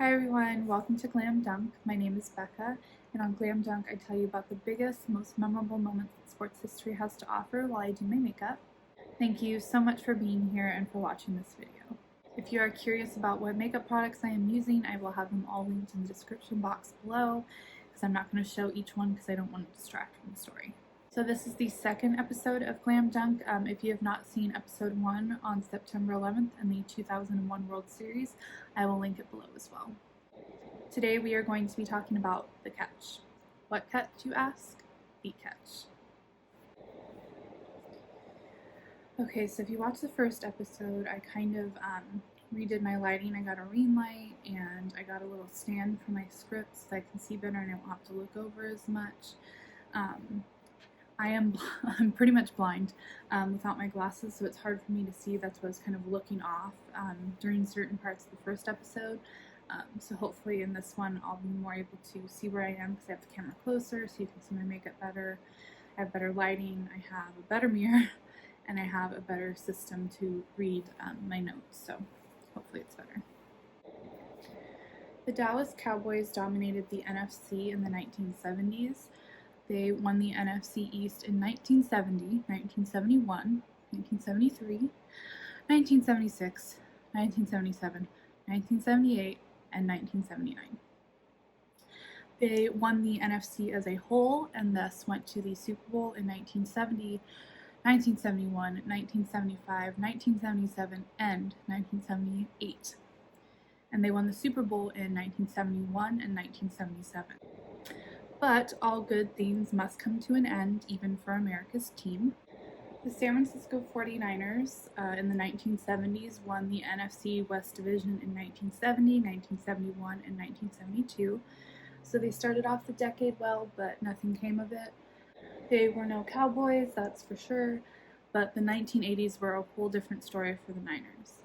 Hi everyone, welcome to Glam Dunk. My name is Becca, and on Glam Dunk I tell you about the biggest, most memorable moments that sports history has to offer while I do my makeup. Thank you so much for being here and for watching this video. If you are curious about what makeup products I am using, I will have them all linked in the description box below, because I'm not going to show each one because I don't want to distract from the story. So this is the second episode of Glam Dunk. If you have not seen episode 1 on September 11th in the 2001 World Series, I will link it below as well. Today we are going to be talking about the catch. What catch, you ask? The catch. Okay, so if you watched the first episode, I kind of redid my lighting. I got a ring light and I got a little stand for my scripts so I can see better and I won't have to look over as much. I'm pretty much blind without my glasses, so it's hard for me to see. That's what I was kind of looking off during certain parts of the first episode. So hopefully in this one I'll be more able to see where I am because I have the camera closer so you can see my makeup better. I have better lighting, I have a better mirror, and I have a better system to read my notes, so hopefully it's better. The Dallas Cowboys dominated the NFC in the 1970s. They won the NFC East in 1970, 1971, 1973, 1976, 1977, 1978, and 1979. They won the NFC as a whole and thus went to the Super Bowl in 1970, 1971, 1975, 1977, and 1978. And they won the Super Bowl in 1971 and 1977. But all good things must come to an end, even for America's team. The San Francisco 49ers in the 1970s won the NFC West Division in 1970, 1971, and 1972. So they started off the decade well, but nothing came of it. They were no Cowboys, that's for sure, but the 1980s were a whole different story for the Niners.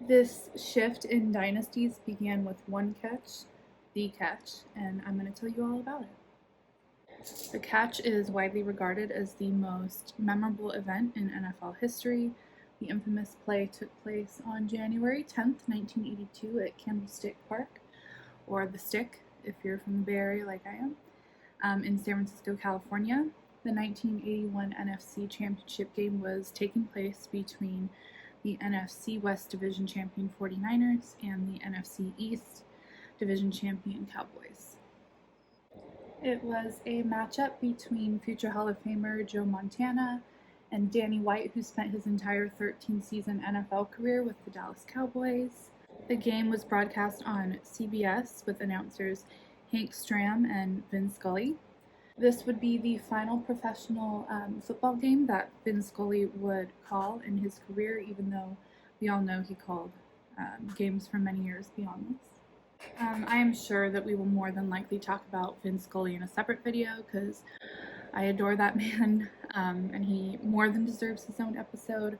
This shift in dynasties began with one catch, the catch, and I'm going to tell you all about it. The catch is widely regarded as the most memorable event in NFL history. The infamous play took place on January 10th, 1982 at Candlestick Park, or The Stick if you're from the Bay Area like I am, in San Francisco, California. The 1981 Nfc Championship Game was taking place between the NFC West Division champion 49ers and the NFC East Division champion Cowboys. It was a matchup between future Hall of Famer Joe Montana and Danny White, who spent his entire 13-season NFL career with the Dallas Cowboys. The game was broadcast on CBS with announcers Hank Stram and Vin Scully. This would be the final professional football game that Vin Scully would call in his career, even though we all know he called games for many years beyond this. I am sure that we will more than likely talk about Vin Scully in a separate video because I adore that man, and he more than deserves his own episode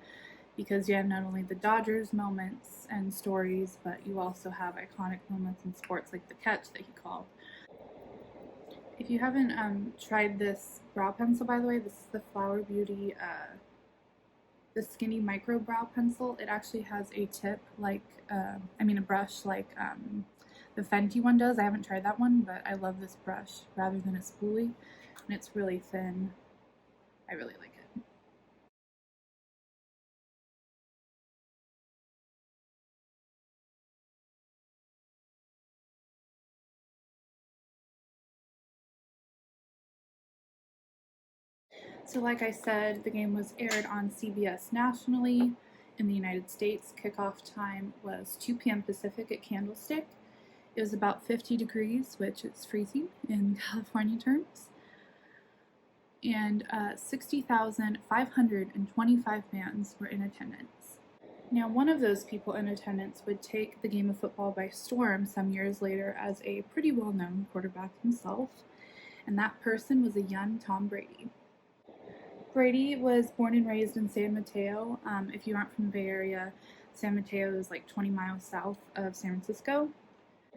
because you have not only the Dodgers moments and stories, but you also have iconic moments in sports like the catch that he called. If you haven't tried this brow pencil, by the way, this is the Flower Beauty, the Skinny Micro Brow Pencil. It actually has a tip like, a brush like the Fenty one does. I haven't tried that one, but I love this brush rather than a spoolie, and it's really thin. I really like it. So like I said, the game was aired on CBS nationally. In the United States, kickoff time was 2 p.m. Pacific at Candlestick. It was about 50 degrees, which is freezing in California terms. And 60,525 fans were in attendance. Now, one of those people in attendance would take the game of football by storm some years later as a pretty well-known quarterback himself, and that person was a young Tom Brady. Brady was born and raised in San Mateo. If you aren't from the Bay Area, San Mateo is like 20 miles south of San Francisco.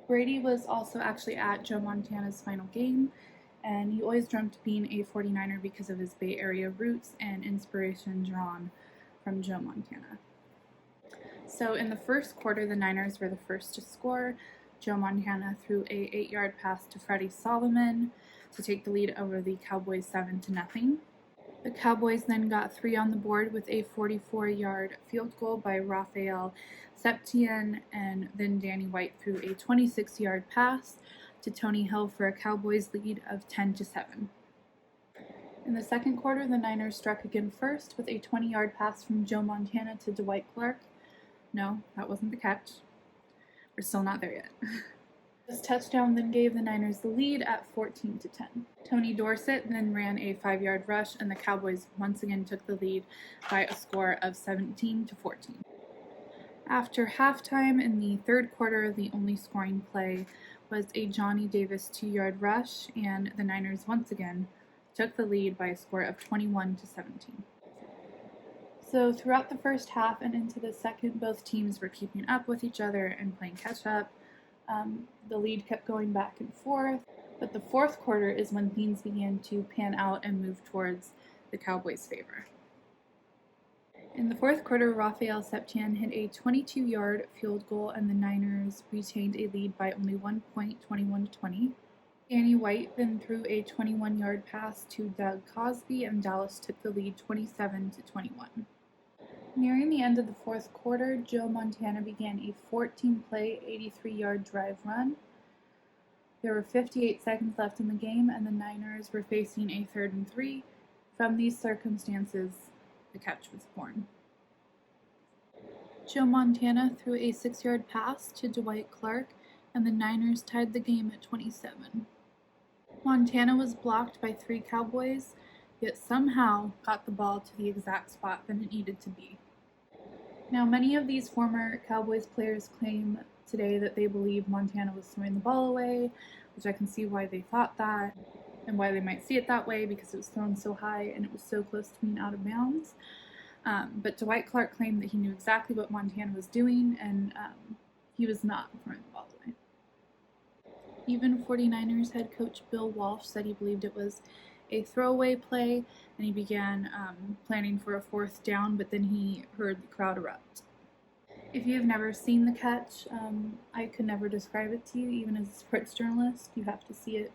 Brady was also actually at Joe Montana's final game, and he always dreamt of being a 49er because of his Bay Area roots and inspiration drawn from Joe Montana. So in the first quarter, the Niners were the first to score. Joe Montana threw a 8-yard pass to Freddie Solomon to take the lead over the Cowboys 7-0. The Cowboys then got 3 on the board with a 44-yard field goal by Raphael Septien, and then Danny White threw a 26-yard pass to Tony Hill for a Cowboys lead of 10-7. In the second quarter, the Niners struck again first with a 20-yard pass from Joe Montana to Dwight Clark. No, that wasn't the catch. We're still not there yet. This touchdown then gave the Niners the lead at 14-10. Tony Dorsett then ran a 5-yard rush, and the Cowboys once again took the lead by a score of 17-14. After halftime in the third quarter, the only scoring play was a Johnny Davis 2-yard rush, and the Niners once again took the lead by a score of 21-17. So throughout the first half and into the second, both teams were keeping up with each other and playing catch-up. The lead kept going back and forth, but the fourth quarter is when things began to pan out and move towards the Cowboys' favor. In the fourth quarter, Raphael Septien hit a 22-yard field goal, and the Niners retained a lead by only 1 point, 21-20. Danny White then threw a 21-yard pass to Doug Cosby, and Dallas took the lead 27-21. Nearing the end of the fourth quarter, Joe Montana began a 14-play, 83-yard drive run. There were 58 seconds left in the game, and the Niners were facing a 3rd and 3. From these circumstances, the catch was born. Joe Montana threw a 6-yard pass to Dwight Clark, and the Niners tied the game at 27. Montana was blocked by 3 Cowboys, yet somehow got the ball to the exact spot that it needed to be. Now, many of these former Cowboys players claim today that they believe Montana was throwing the ball away, which I can see why they thought that, and why they might see it that way, because it was thrown so high and it was so close to being out of bounds. But Dwight Clark claimed that he knew exactly what Montana was doing, and he was not throwing the ball away. Even 49ers head coach Bill Walsh said he believed it was a throwaway play, and he began planning for a 4th down, but then he heard the crowd erupt. If you have never seen the catch, I could never describe it to you, even as a sports journalist. You have to see it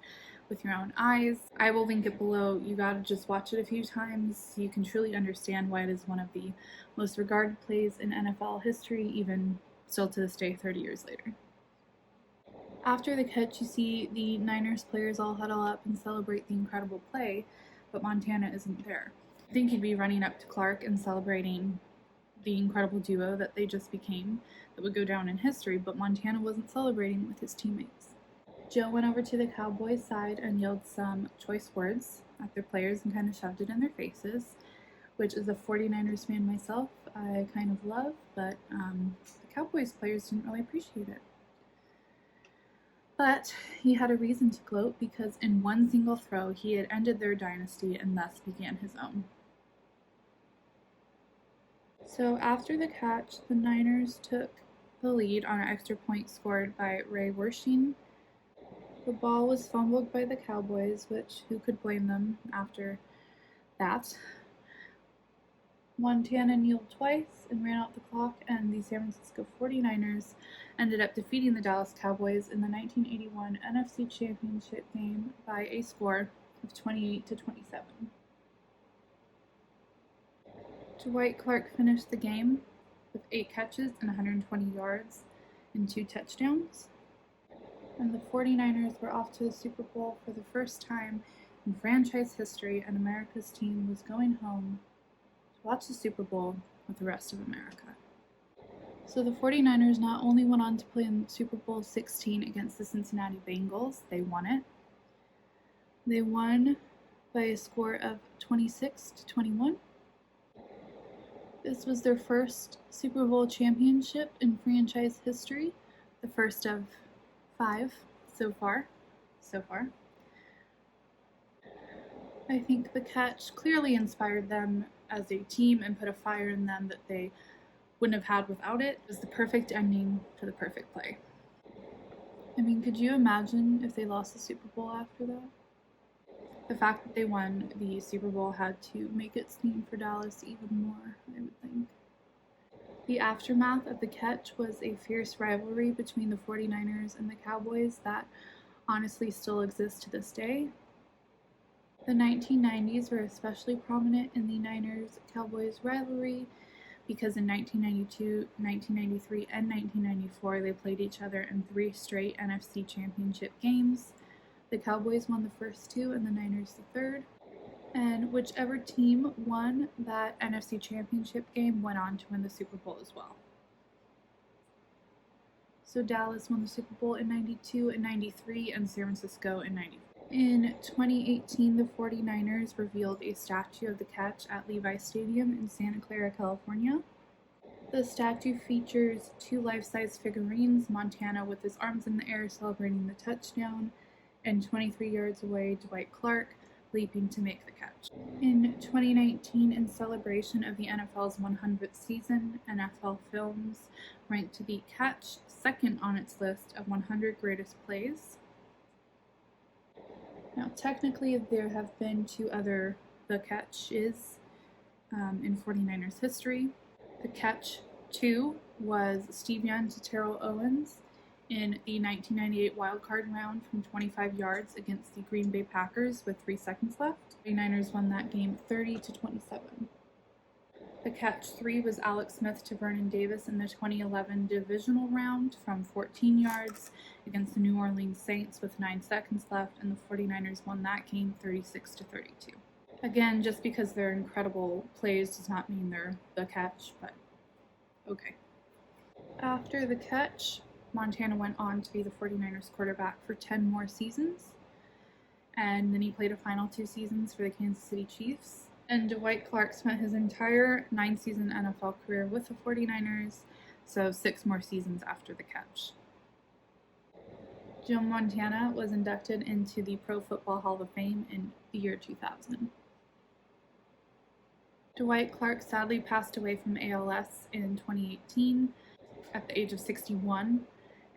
with your own eyes. I will link it below. You gotta just watch it a few times so you can truly understand why it is one of the most regarded plays in NFL history, even still to this day, 30 years later. After the catch, you see the Niners players all huddle up and celebrate the incredible play, but Montana isn't there. I think he'd be running up to Clark and celebrating the incredible duo that they just became that would go down in history, but Montana wasn't celebrating with his teammates. Joe went over to the Cowboys' side and yelled some choice words at their players and kind of shoved it in their faces, which, as a 49ers fan myself, I kind of love, but the Cowboys players didn't really appreciate it. But he had a reason to gloat, because in one single throw he had ended their dynasty and thus began his own. So after the catch, the Niners took the lead on an extra point scored by Ray Wershing. The ball was fumbled by the Cowboys, which who could blame them after that? Montana kneeled twice and ran out the clock, and the San Francisco 49ers ended up defeating the Dallas Cowboys in the 1981 Nfc Championship Game by a score of 28-27. Dwight Clark finished the game with 8 catches and 120 yards and 2 touchdowns. And the 49ers were off to the Super Bowl for the first time in franchise history, and America's team was going home to watch the Super Bowl with the rest of America. So the 49ers not only went on to play in Super Bowl 16 against the Cincinnati Bengals, they won it. They won by a score of 26-21. This was their first Super Bowl championship in franchise history, the first of 5 so far. I think the catch clearly inspired them as a team and put a fire in them that they wouldn't have had without it. It was the perfect ending to the perfect play. I mean, could you imagine if they lost the Super Bowl after that? The fact that they won the Super Bowl had to make it steam for Dallas even more, I would think. The aftermath of the catch was a fierce rivalry between the 49ers and the Cowboys that honestly still exists to this day. The 1990s were especially prominent in the Niners-Cowboys rivalry because in 1992, 1993, and 1994 they played each other in 3 straight Nfc Championship games. The Cowboys won the first 2 and the Niners the third. And whichever team won that Nfc Championship game went on to win the Super Bowl as well. So Dallas won the Super Bowl in 92 and 93 and San Francisco in 94. In 2018, the 49ers revealed a statue of the catch at Levi Stadium in Santa Clara, California. The statue features 2 life-size figurines, Montana with his arms in the air celebrating the touchdown, and 23 yards away, Dwight Clark leaping to make the catch. In 2019, in celebration of the NFL's 100th season, NFL Films ranked the catch second on its list of 100 greatest plays. Now, technically, there have been 2 other The Catches in 49ers history. The Catch 2 was Steve Young to Terrell Owens in the 1998 wildcard round from 25 yards against the Green Bay Packers with 3 seconds left. The 49ers won that game 30-27. The Catch 3 was Alex Smith to Vernon Davis in the 2011 divisional round from 14 yards against the New Orleans Saints with 9 seconds left, and the 49ers won that game 36-32. Again, just because they're incredible plays does not mean they're the catch, but okay. After the catch, Montana went on to be the 49ers quarterback for 10 more seasons, and then he played a final 2 seasons for the Kansas City Chiefs. And Dwight Clark spent his entire 9-season NFL career with the 49ers, so 6 more seasons after the catch. Joe Montana was inducted into the Pro Football Hall of Fame in the year 2000. Dwight Clark sadly passed away from ALS in 2018 at the age of 61.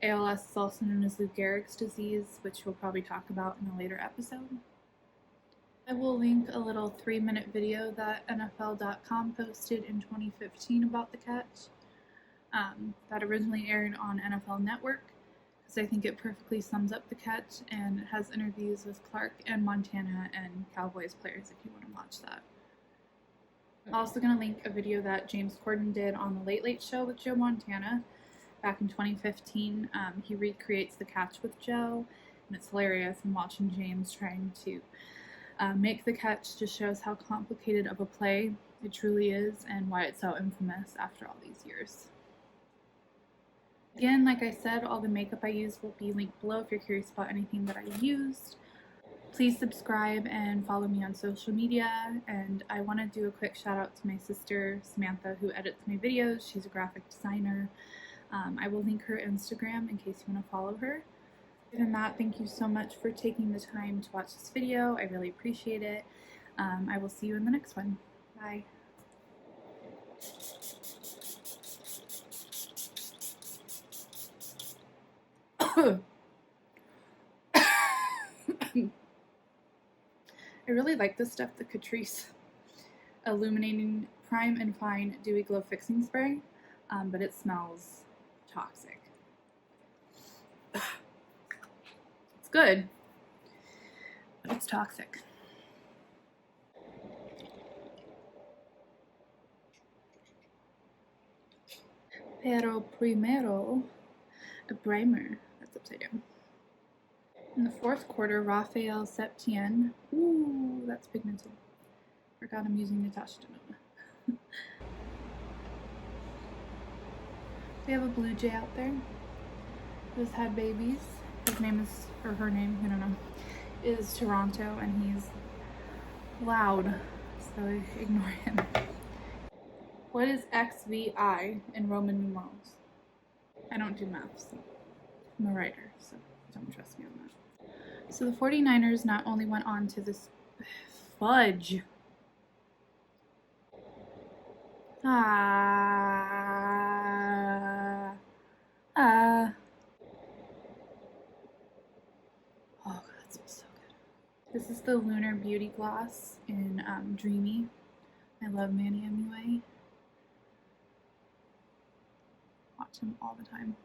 ALS is also known as Lou Gehrig's disease, which we'll probably talk about in a later episode. I will link a little 3-minute video that NFL.com posted in 2015 about the catch that originally aired on NFL Network, because I think it perfectly sums up the catch, and it has interviews with Clark and Montana and Cowboys players if you want to watch that. I'm also going to link a video that James Corden did on The Late Late Show with Joe Montana back in 2015. He recreates the catch with Joe, and it's hilarious, and watching James trying to make the catch just shows how complicated of a play it truly is and why it's so infamous after all these years. Again, like I said, all the makeup I used will be linked below if you're curious about anything that I used. Please subscribe and follow me on social media, and I want to do a quick shout out to my sister Samantha, who edits my videos. She's a graphic designer. I will link her Instagram in case you want to follow her. Other than that, thank you so much for taking the time to watch this video. I really appreciate it. I will see you in the next one. Bye. I really like this stuff, the Catrice Illuminating Prime and Fine Dewy Glow Fixing Spray, but it smells toxic. It's good, but it's toxic. Pero primero, a primer. That's upside down. In the 4th quarter, Raphael Septien. Ooh, that's pigmented. Forgot I'm using Natasha Denona. We have a blue jay out there who's had babies. His name is, or her name, I don't know, is Toronto, and he's loud, so ignore him. What is XVI in Roman numerals? I don't do math, so I'm a writer, so don't trust me on that. So the 49ers not only went on to this fudge. Oh, God, it smells so good. This is the Lunar Beauty Gloss in Dreamy. I love Manny MUA. watch him all the time.